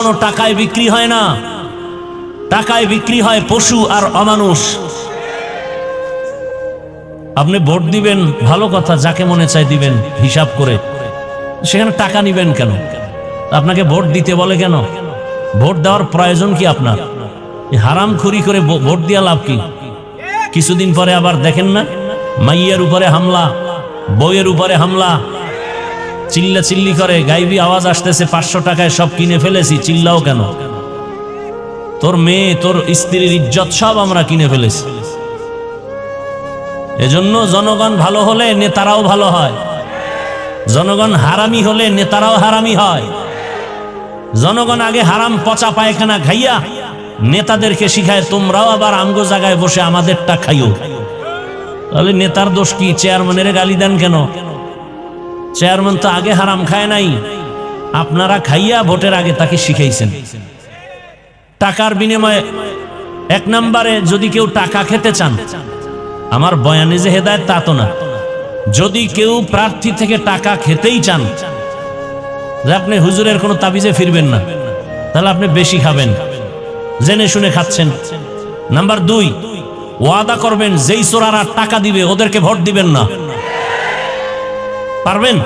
কোনো টাকায় বিক্রি হয় না, টাকায় বিক্রি হয় পশু আর অমানুষ। আপনি ভোট দিবেন, ভালো কথা, যাকে মনে চায় দিবেন হিসাব করে, সেখানে টাকা নিবেন কেন? আপনাকে ভোট দিতে বলে কেন? ভোট দেওয়ার প্রয়োজন কি আপনার? হারাম খুরি করে ভোট দিয়া লাভ কি? কিছুদিন পরে আবার দেখেন না, মাইয়ের উপরে হামলা, বউয়ের উপরে হামলা, চিল্লা চিল্লি করে, গাইবি আওয়াজ আসতেছে, 500 টাকায় সব কিনে ফেলেছি, চিল্লাও কেন? তোর মেয়ে, তোর স্ত্রীর ইজ্জত সব আমরা কিনে ফেলেছি। এজন্য জনগণ ভালো হলে নেতারাও ভালো হয়, জনগণ হারামি হলে নেতারাও হারামি হয়। জনগণ আগে হারাম পচা পায়খানা খাইয়া নেতাদেরকে শিখায়, তোমরাও আবার আমগো জায়গায় বসে আমাদেরটা খাইও। তাহলে নেতার দোষ কি? চেয়ারম্যানের গালি দেন কেন? চেয়ারম্যান তো আগে হারাম খায় নাই, আপনারা খাইয়া ভোটের আগে তাকে শিখাইছেন। টাকার বিনিময়ে 1 নম্বরে, যদি কেউ টাকা খেতে চান, আমার বয়ানে যে হেদায়েত তা তো না, যদি কেউ প্রার্থী থেকে টাকা খেতেই চান, যে আপনি হুজুরের কোনো তাবিজে ফিরবেন না, তাহলে আপনি বেশি খাবেন, জেনে শুনে খাচ্ছেন। নাম্বার 2, ওয়াদা করবেন যেই চোরারা টাকা দিবে ওদেরকে ভোট দিবেন না। পারবেন?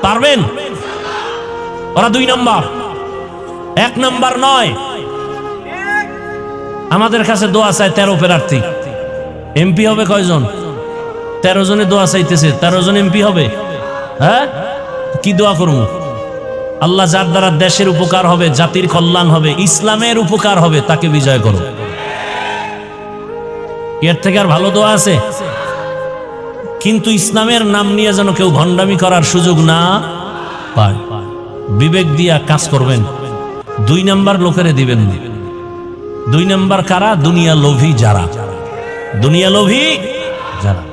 পারবেন? ওরা 2 নম্বর, 1 নম্বর নয়। আমাদের কাছে দোয়া চায় 13 প্রার্থী, এমপি হবে কয়জন? 13 জনে দোয়া চাইতেছে, 13 জন এমপি হবে? হ্যাঁ, কি দোয়া করব? আল্লাহ যার দ্বারা দেশের উপকার হবে, জাতির কল্যাণ হবে, ইসলামের উপকার হবে, তাকে বিজয় করো। এর থেকে আর ভালো দোয়া আছে? কিন্তু ইসলামের নাম নিয়ে যেন কেউ ভণ্ডামি করার সুযোগ না পায়। বিবেক দিয়া কাজ করবেন। 2 নম্বর লোকেরে দিবেন। 2 নম্বর কারা? দুনিয়া লোভী যারা, দুনিয়া লোভী যারা।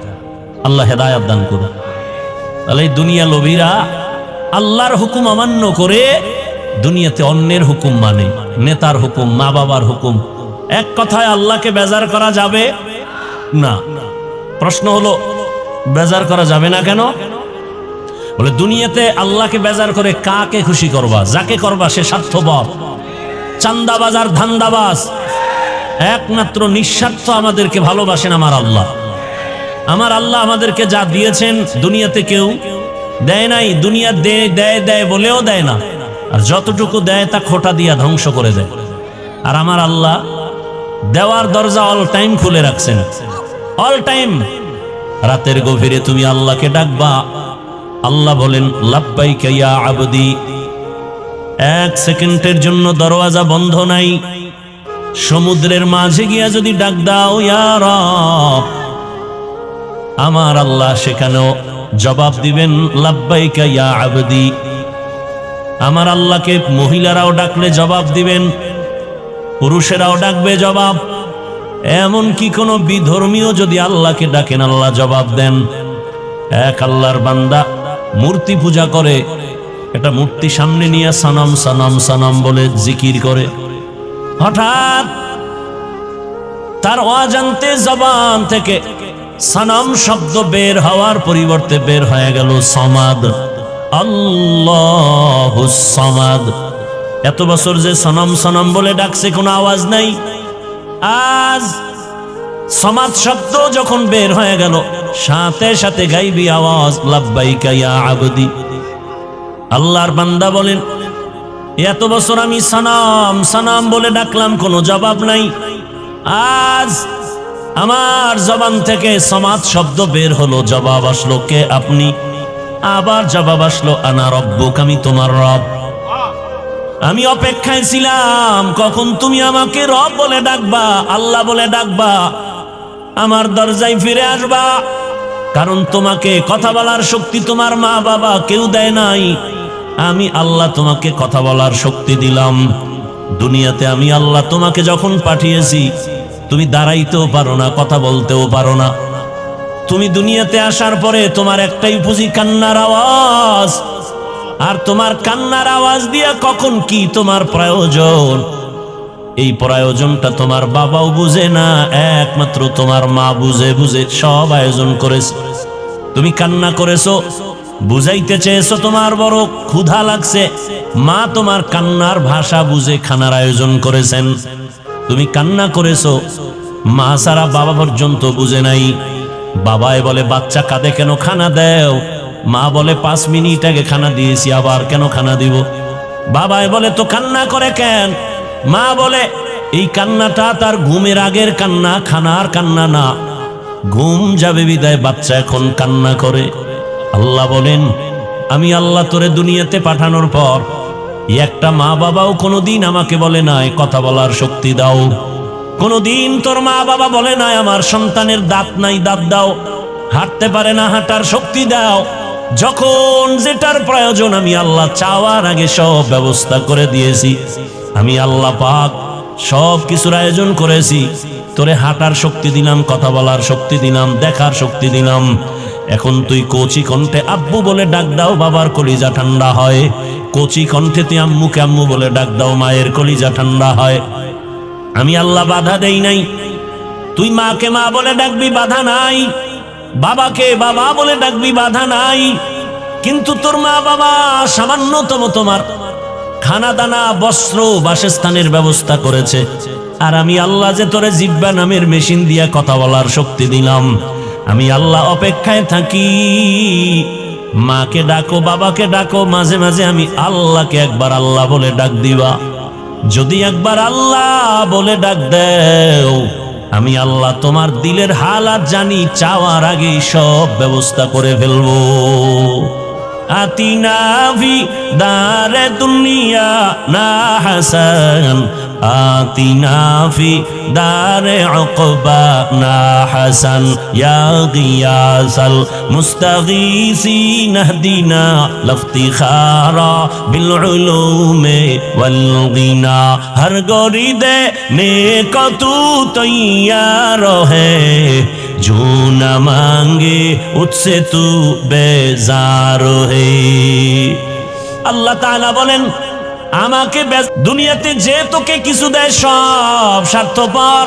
আল্লাহ হেদায়েত দান করুন। তাহলে এই দুনিয়া লোভীরা আল্লাহর হুকুম অমান্য করে দুনিয়াতে অন্যের হুকুম মানে, নেতার হুকুম, মা বাবার হুকুম। এক কথায় আল্লাহকে বেজার করা যাবে না। প্রশ্ন হলো, বেজার করা যাবে না কেন? বলে দুনিয়াতে আল্লাহকে বেজার করে কাকে খুশি করবা? যাকে করবা সে স্বার্থপর, চান্দাবাজ আর ধান্দাবাজ। একমাত্র নিঃস্বার্থ আমাদেরকে ভালোবাসেন আমার আল্লাহ। আমার আল্লাহ আমাদেরকে যা দিয়েছেন দুনিয়াতে কেউ দেয় নাই। দুনিয়া দেয় দেয় দেয় বলেও দেয় না, আর যতটুকু দেয় তা খোটা দিয়া ধ্বংস করে দেয়। আর আমার আল্লাহ দেওয়ার দরজা অল টাইম খুলে রাখছেন, অল টাইম। রাতের গভীরে তুমি আল্লাহকে ডাকবা, আল্লাহ বলেন লাব্বাইকা ইয়া আবদি। 1 সেকেন্ডের জন্য দরওয়াজা বন্ধ নাই। সমুদ্রের মাঝে গিয়া যদি ডাক দাও ইয়া রব, আমার আল্লাহ সেখানেও জবাব দিবেন লাব্বাইকা ইয়া আবদি। আমার আল্লাহকে মহিলারাও ডাকলে জবাব দিবেন, পুরুষেরাও ডাকবে জবাব। এমন কি কোনো বিধর্মীয় যদি আল্লাহকে ডাকেন আল্লাহ জবাব দেন। এক আল্লাহর বান্দা মূর্তি পূজা করে, এটা মূর্তি সামনে নিয়ে সনম সনম সনম বলে জিকির করে, হঠাৎ তার অজান্তে জবান থেকে সনম শব্দ বের হওয়ার পরিবর্তে বের হয়ে গেল সমাদ, আল্লাহুস সমাদ। এত বছর যে সনম সনম বলে ডাকছে কোনো আওয়াজ নাই, আজ সমাদ শব্দ যখন বের হয়ে গেল, সাথে সাথে গাইবি আওয়াজ লাব্বাইকা ইয়া আবদি। আল্লাহর বান্দা বলেন, এত বছর আমি সনম সনম বলে ডাকলাম, কোনো জবাব নাই। আজ আমার জবান থেকে সমাদ শব্দ বের হলো, জবাব আসলো, কে আপনি? আবার জবাব আসলো, আনা রব্বুক, আমি তোমার রব। আমি অপেক্ষায় ছিলাম কখন তুমি আমাকে রব বলে ডাকবা, আল্লাহ বলে ডাকবা, আমার দরজায় ফিরে আসবা। কারণ তোমাকে কথা বলার শক্তি তোমার মা বাবা কেউ দেয় নাই, আমি আল্লাহ তোমাকে কথা বলার শক্তি দিলাম। দুনিয়াতে আমি আল্লাহ তোমাকে যখন পাঠিয়েছি, তুমি দাঁড়াইতেও পারো না, কথা বলতেও পারো না। তুমি দুনিয়াতে আসার পরে তোমার একটাই পুঁজি, কান্নার আওয়াজ। আর তোমার কান্নার আওয়াজ দিয়া কখন কি তোমার প্রয়োজন, এই প্রয়োজনটা তোমার বাবাও বুঝে না, একমাত্র তোমার মা বুঝে। বুঝে সব আয়োজন করেছে। তুমি কান্না করেছো, বুঝাইতে চেয়েছো তোমার বড় ক্ষুধা লাগছে, মা তোমার কান্নার ভাষা বুঝে খানার আয়োজন করেছেন, তুমি কান্না করেছো, মা সারা বাবা পর্যন্ত বুঝে নাই। বাবায় বলে বাচ্চা কাঁদে কেন, খানা দেও। মা বলে 5 মিনিট আগে খানা দিয়েছি, আবার কেন খানা দিব? বাবায় বলে তো কান্না করে কেন? মা বলে এই কান্নাটা তার ঘুমের আগের কান্না, খানার কান্না না। ঘুম যাবে বিদায় বাচ্চা এখন কান্না করে। আল্লাহ বলেন আমি আল্লাহ তোরে দুনিয়াতে পাঠানোর পর একটা মা বাবাও কোনোদিন আমাকে বলে নাই কথা বলার শক্তি দাও। কোনোদিন তোর মা বাবা বলে নাই আমার সন্তানের দাঁত নাই, দাঁত দাও, হাঁটতে পারে না, হাঁটার শক্তি দাও। যখন যেটার প্রয়োজন আমি আল্লাহ চাওয়ার আগে সব ব্যবস্থা করে দিয়েছি। আমি আল্লাহ পাক সব কিছুর আয়োজন করেছি। তোরে হাঁটার শক্তি দিলাম, কথা বলার শক্তি দিলাম, দেখার শক্তি দিলাম। এখন তুই কচি কণ্ঠে আব্বু বলে ডাক দাও, বাবার কলিজা ঠান্ডা হয়। কচি কণ্ঠে তুই আম্মুকে আম্মু বলে ডাক দাও, মায়ের কলিজা ঠান্ডা হয়। আমি আল্লাহ বাধা দেই নাই। তুই মাকে মা বলে ডাকবি, বাধা নাই। বাবাকে বাবা বলে ডাকবি, বাধা নাই। কিন্তু তোর মা বাবা সামান্যতম তোমার খানা দানা বস্ত্র বাসস্থানের ব্যবস্থা করেছে, আর আমি আল্লাহ যে তোরে জিব্বা নামের মেশিন দিয়া কথা বলার শক্তি দিলাম। আমি আল্লাহ অপেক্ষায় থাকি। মাকে ডাকো, বাবাকে ডাকো, মাঝে মাঝে আমি আল্লাহকে একবার আল্লাহ বলে ডাক দিবা। যদি একবার আল্লাহ বলে ডাক দেও, আমি আল্লাহ তোমার দিলের হালাত জানি, চাওয়ার আগেই সব ব্যবস্থা করে ফেলবো। আতিনা ফি দারে দুনিয়া না হাসান, আতিনা ফি দারে উকবা না হাসান, ইয়া গিয়াসাল মুস্তাগীসিন ইহদিনা লাফতিখারা বিল উলুমে ওয়াল গিনা। হর গরিদে নেক তু তৈয়ার হে, जो न मांगे उससे तू बेजार है। আল্লাহ তাআলা বলেন আমাকে দুনিয়াতে যে তোকে কিছু দেয় সব স্বার্থপর।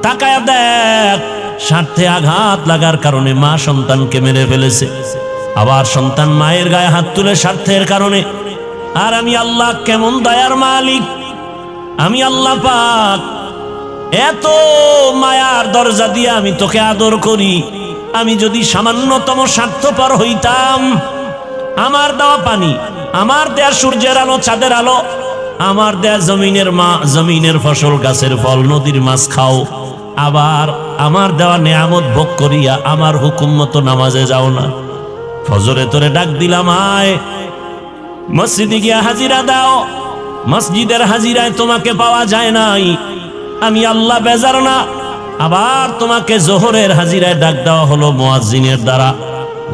তাকায়া দেখ, স্বার্থে আঘাত লাগার কারণে মা সন্তানকে মেরে ফেলেছে, আবার সন্তান মায়ের গায়ে হাত তুলে স্বার্থের কারণে। আর আমি আল্লাহ কেমন দয়ার মালিক, আমি আল্লাহ পাক এত মায়ার দরজা দিয়ে আমি তোকে আদর করি। আমি যদি সামান্যতম স্বার্থপর হইতাম, আমার দেওয়া পানি, আমার দেয়া সূর্যের আলো, চাঁদের আলো, আমার দেয়া জমিনের ফসল, গাছের ফল, নদীর মাছ খাও, আবার আমার দেওয়া নেয়ামত ভোগ করিয়া আমার হুকুম মতো নামাজে যাও না। ফজরে তোরে ডাক দিলাম আয়, মসজিদে গিয়া হাজিরা দাও। মসজিদের হাজিরায় তোমাকে পাওয়া যায় নাই, আমি আল্লাহ বেজার না। আবার তোমাকে জোহরের হাজিরায় ডাক দেওয়া হলো মুয়াজ্জিনের দ্বারা,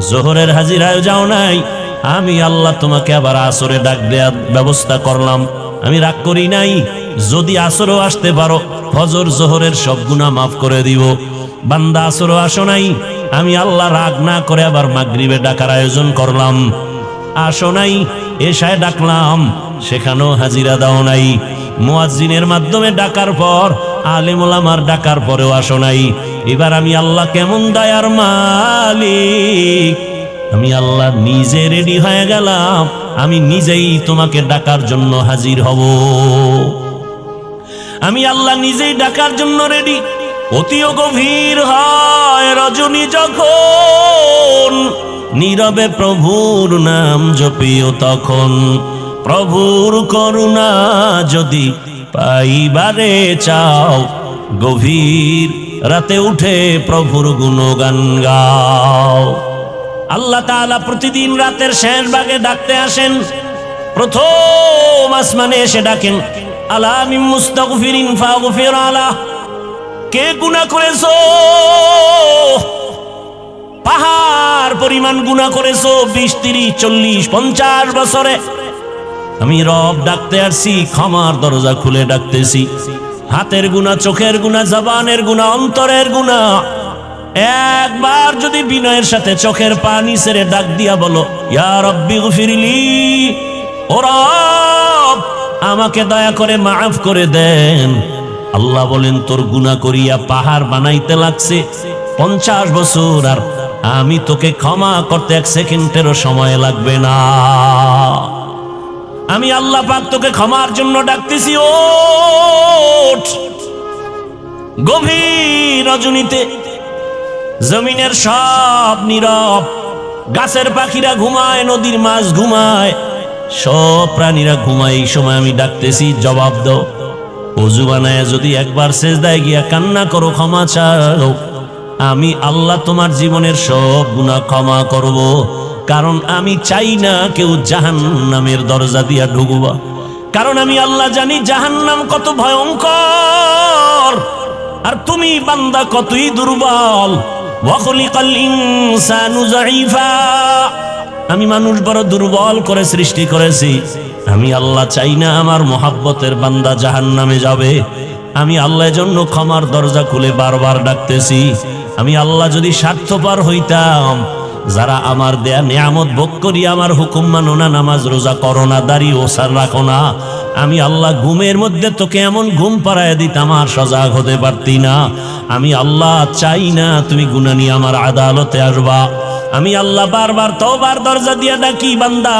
জোহরের হাজিরায় যাও নাই, আমি আল্লাহ তোমাকে আবার আসরে ডাক দেওয়ার ব্যবস্থা করলাম। আমি রাগ করি নাই, যদি আসরও আসতে পারো ফজর জোহরের সব গুনাহ মাফ করে দিব। বান্দা আসরও আসো নাই, আমি আল্লাহ রাগ না করে আবার মাগরিবে ডাকার আয়োজন করলাম। আসো নাই, এশায় ডাকলাম, সেখানেও হাজিরা দাও নাই। মুয়াজ্জিনের মাধ্যমে ডাকার পর, আলেম ওলামার ডাকার পরেও আসো নাই। এবার আমি আল্লাহ কেমন দয়ার মালিক, আমি আল্লাহ নিজে রেডি হয়ে গেলাম, আমি নিজেই তোমাকে ডাকার জন্য হাজির হব। আমি আল্লাহ নিজেই ডাকার জন্য রেডি। অতিও গভীর হয় রজনী যখন, নীরবে প্রভুর নাম জপিও তখন। প্রভুর করুণা যদি পাইবারে চাও, গভীর রাতে উঠে প্রভুর গুণগান গাও। আল্লাহ তাআলা প্রতিদিন রাতের শেষ ভাগে ডাকতে আসেন। প্রথম আসমানে এসে ডাকেন, আলা মিন মুস্তাগফিরিন ফাগফির আলাহ। কে গুনাহ করেছো? পাহাড় পরিমাণ গুনাহ করেছো 20, 30, 40, 50 বছরে। আমি রব ডাকতে আসছি, ক্ষমার দরজা খুলে ডাকতেছি। হাতের গুনাহ, চোখের গুনাহ, জবানের গুনাহ, অন্তরের গুনাহ। একবার যদি বিনয়ের সাথে চোখের পানি ছেড়ে ডাক দিয়া বলো, ইয়া রব্বি গফিরলি, ও রব আমাকে দয়া করে মাফ করে দেন। আল্লাহ বলেন তোর গুনাহ করিয়া পাহাড় বানাইতে লাগছে 50 বছর, আর আমি তোকে ক্ষমা করতে 1 সেকেন্ডেরও সময় লাগবে না। আমি আল্লাহ পাক তোকে ক্ষমার জন্য ডাকতেছি, ওঠ। গভীর রজনীতে জমিনের সব নীরব, গাছের পাখিরা ঘুমায়, নদীর মাছ ঘুমায়, সব প্রাণীরা ঘুমায়। এই সময় আমি ডাকতেছি, জবাব দাও। ওযু বানায় যদি একবার সিজদায় গিয়া কান্না করো, ক্ষমা চাও, আমি আল্লাহ তোমার জীবনের সব গুনাহ ক্ষমা করব। কারণ আমি চাই না কেউ জাহান্নামের দরজা দিয়া ঢুকবা। কারণ আমি আল্লাহ জানি জাহান্নাম কত ভয়ঙ্কর, আর তুমি বান্দা কতই দুর্বল। ওয়া খুলিকাল ইনসানু যায়ীফা, আমি মানুষ বড় দুর্বল করে সৃষ্টি করেছি। আমি আল্লাহ চাই না আমার মহাব্বতের বান্দা জাহান্নামে যাবে। আমি আল্লাহর জন্য ক্ষমার দরজা খুলে বারবার ডাকতেছি। আমি আল্লাহ যদি স্বার্থপর হইতাম, যারা আমার দেয়া নিয়ামত ভোগ করি, আমার হুকুম মানো না, নামাজ রোজা করো না, দাড়ি ওসার রাখো না, আমি আল্লাহ ঘুমের মধ্যে তোকে এমন ঘুম পাড়ায় দিতাম আর সজাগ হতে পারতি না। আমি আল্লাহ চাই না তুমি গুনাহ নিয়ে আমার আদালতে আসবা। আমি আল্লাহ বারবার তওবার দরজা দিয়ে ডাকি, বান্দা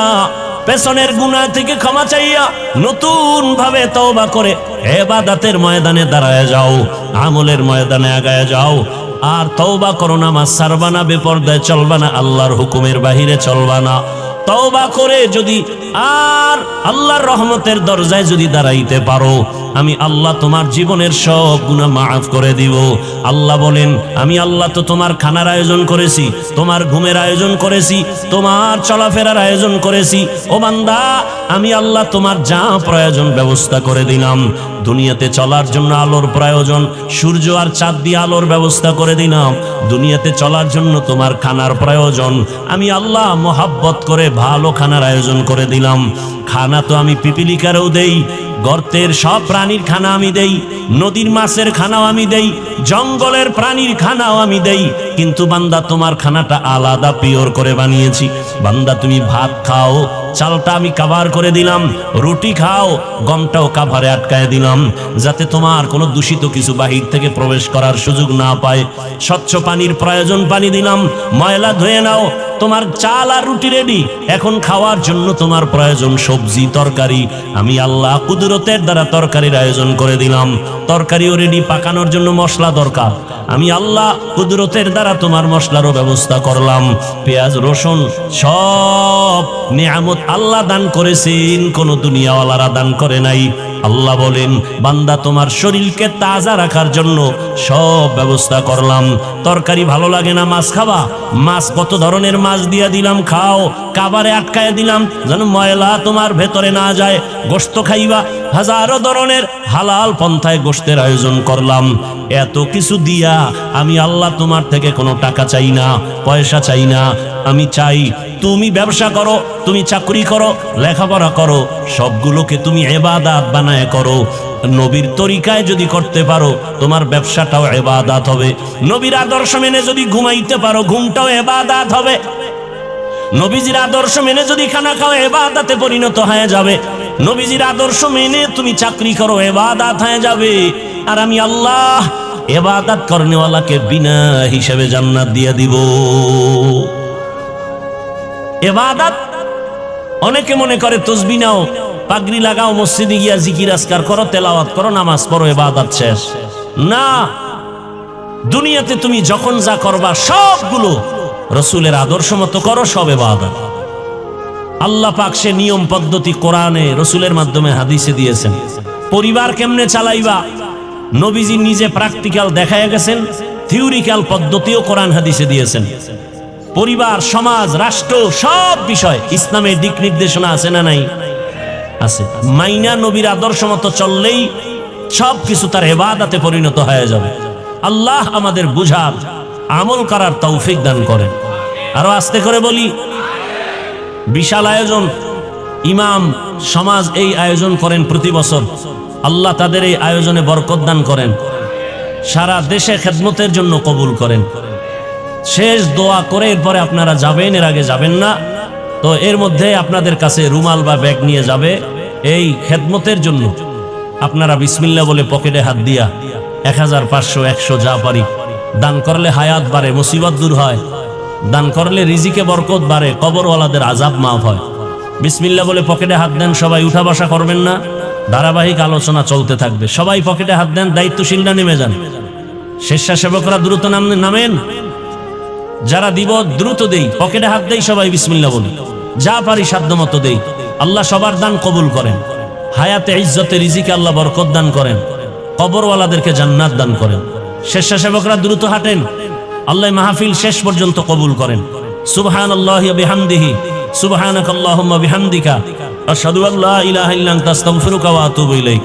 পেছনের গুনাহ থেকে ক্ষমা চাইয়া নতুন ভাবে তওবা করে ইবাদতের ময়দানে দাঁড়ায় যাও, আমলের ময়দানে আগায় যাও। আর তওবা করো, নামাজ ছাড়বা না, বেপরদায় চলবা না, আল্লাহর হুকুমের বাহিরে চলবা না। তওবা করে যদি আর আল্লাহর রহমতের দরজায় যদি দাঁড়াইতে পারো, আমি আল্লাহ তোমার জীবনের সব গুনাহ মাফ করে দিব। আল্লাহ বলেন, আমি আল্লাহ তো তোমার খানার আয়োজন করেছি, তোমার ঘুমের আয়োজন করেছি, তোমার চলাফেরার আয়োজন করেছি। ও বান্দা, আমি আল্লাহ তোমার যা প্রয়োজন ব্যবস্থা করে দিলাম। দুনিয়াতে চলার জন্য আলোর প্রয়োজন, সূর্য আর চাঁদ দিয়ে আলোর ব্যবস্থা করে দিলাম। দুনিয়াতে চলার জন্য তোমার খানার প্রয়োজন, আমি আল্লাহ মোহাব্বত করে ভালো খানার আয়োজন করে দিলাম। খানা তো আমি পিপিলিকারেও দেই, গর্তের সব প্রাণীর খানা আমি দেই, নদীর মাছের খানাও আমি দেই, জঙ্গলের প্রাণীর খানাও আমি দেই। কিন্তু বান্দা তোমার খানাটা আলাদা পিওর করে বানিয়েছি। বান্দা তুমি ভাত খাও, চালটা আমি কাভার করে দিলাম, রুটি খাও, গমটাও কাভারে আটকায় দিলাম, যাতে তোমার কোনো দূষিত কিছু বাহির থেকে প্রবেশ করার সুযোগ না পায়। স্বচ্ছ পানির প্রয়োজন পানি দিলাম, ময়লা ধুয়ে নাও। তোমার চাল আর রুটি রেডি, এখন খাওয়ার জন্য তোমার প্রয়োজন সবজি তরকারি, আমি আল্লাহ কুদরতের দ্বারা তরকারির আয়োজন করে দিলাম। তরকারিও রেডি, পাকানোর জন্য মশলা দরকার, আমি আল্লাহ কুদরতের দ্বারা তোমার মশলারও ব্যবস্থা করলাম। পেঁয়াজ রসুন সব নিয়ামত আল্লাহ দান করেছেন, কোনো দুনিয়াওয়ালারা দান করে নাই। আল্লাহ বলেন, বান্দা তোমার শরীরকে তাজা রাখার জন্য সব ব্যবস্থা করলাম। তরকারি ভালো লাগে না, মাছ খাবা, মাছ কত ধরনের মাছ দিয়া দিলাম, খাও, কাবারে আটকায় দিলাম যেন ময়লা তোমার ভেতরে না যায়। গোশত খাইবা, হাজারো ধরনের হালাল পন্থায় গোশতের আয়োজন করলাম। এত কিছু দিয়া আমি আল্লাহ তোমার থেকে কোনো টাকা চাই না, পয়সা চাই না। আমি চাই তুমি ব্যবসা করো, তুমি চাকরি করো, লেখাপড়া করো, সবগুলোকে তুমি ইবাদত বানায় করো। নবীর তরিকায় যদি করতে পারো, তোমার ব্যবসাটাও ইবাদত হবে। নবীর আদর্শ মেনে যদি ঘুমাইতে পারো, ঘুমটাও ইবাদত হবে। নবীজির আদর্শ মেনে যদি খানা খাও, ইবাদতে পরিণত হয়ে যাবে। নবীজির আদর্শ মেনে তুমি চাকরি করো, ইবাদত হয়ে যাবে। আর আমি আল্লাহ ইবাদত করনেওয়ালাকে বিনা হিসাবে জান্নাত দিয়ে দিব। ইবাদত অনেকে মনে করে তসবিহ নাও, পাগড়ি লাগাও, মসজিদে গিয়া জিকির আজকার করো, তেলাওয়াত করো, নামাজ পড়ো, ইবাদত শেষ। না, দুনিয়াতে তুমি যখন যা করবা সবগুলো রাসূলের আদর্শ মতো করো, সব ইবাদত। আল্লাহ পাক সে নিয়ম পদ্ধতি কোরআনে রাসূলের মাধ্যমে হাদিসে দিয়েছেন। পরিবার কেমনে চালাইবা, নবীজি নিজে প্র্যাকটিক্যাল দেখায় গেছেন, থিওরিক্যাল পদ্ধতিও কোরআন হাদিসে দিয়েছেন। পরিবার, সমাজ, রাষ্ট্র, সব বিষয় ইসলামের দিক নির্দেশনা আছে না নাই? আছে। মাইনা নবীর আদর্শ মতো চললেই সব কিছু তার ইবাদতে পরিণত হয়ে যাবে। আল্লাহ আমাদের বুঝার, আমল করার তৌফিক দান করেন। আরো আস্তে করে বলি, বিশাল আয়োজন, ইমাম সমাজ এই আয়োজন করেন প্রতি বছর। আল্লাহ তাদের এই আয়োজনে বরকত দান করেন, সারা দেশে খেদমতের জন্য কবুল করেন। শেষ দোয়া করে এরপরে আপনারা যাবেন, এর আগে যাবেন না। তো এর মধ্যে আপনাদের কাছে রুমাল বা ব্যাগ নিয়ে যাবে এই খেদমতের জন্য। আপনারা বিসমিল্লাহ বলে পকেটে হাত দিয়া 1000, 500, 100 যা পারি দান করলে হায়াত বাড়ে, মুসিবত দূর হয়। দান করলে রিজিকে বরকত বাড়ে, কবরওয়ালাদের আযাব মাফ হয়। বিসমিল্লাহ বলে পকেটে হাত দেন, সবাই উঠা বসা করবেন না, ধারাবাহিক আলোচনা চলতে থাকবে। সবাই পকেটে হাত দেন, দায়িত্বশীলরা নেমে যান। স্বেচ্ছাসেবকরা দ্রুত নামেন, যারা দিব দ্রুত দেই, পকেটে হাত দেই, সবাই বিসমিল্লাহ বলি, যা পারি সাধ্য মতো দেই। আল্লাহ সবার দান কবুল করেন, হায়াতে ইজ্জতে রিজিকে আল্লাহ বরকত দান করেন, কবরওয়ালাদেরকে জান্নাত দান করেন। স্বেচ্ছাসেবকরা দ্রুত হাঁটেন, আল্লাহ মাহফিল শেষ পর্যন্ত কবুল করেন। সুবহানাল্লাহি ওয়া বিহামদিহি, সুবহানাকাল্লাহুম্মা বিহামদিকা, আশহাদু আল্লা ইলাহা ইল্লা আনতা আস্তাগফিরুকা ওয়া আতুবু ইলাইক।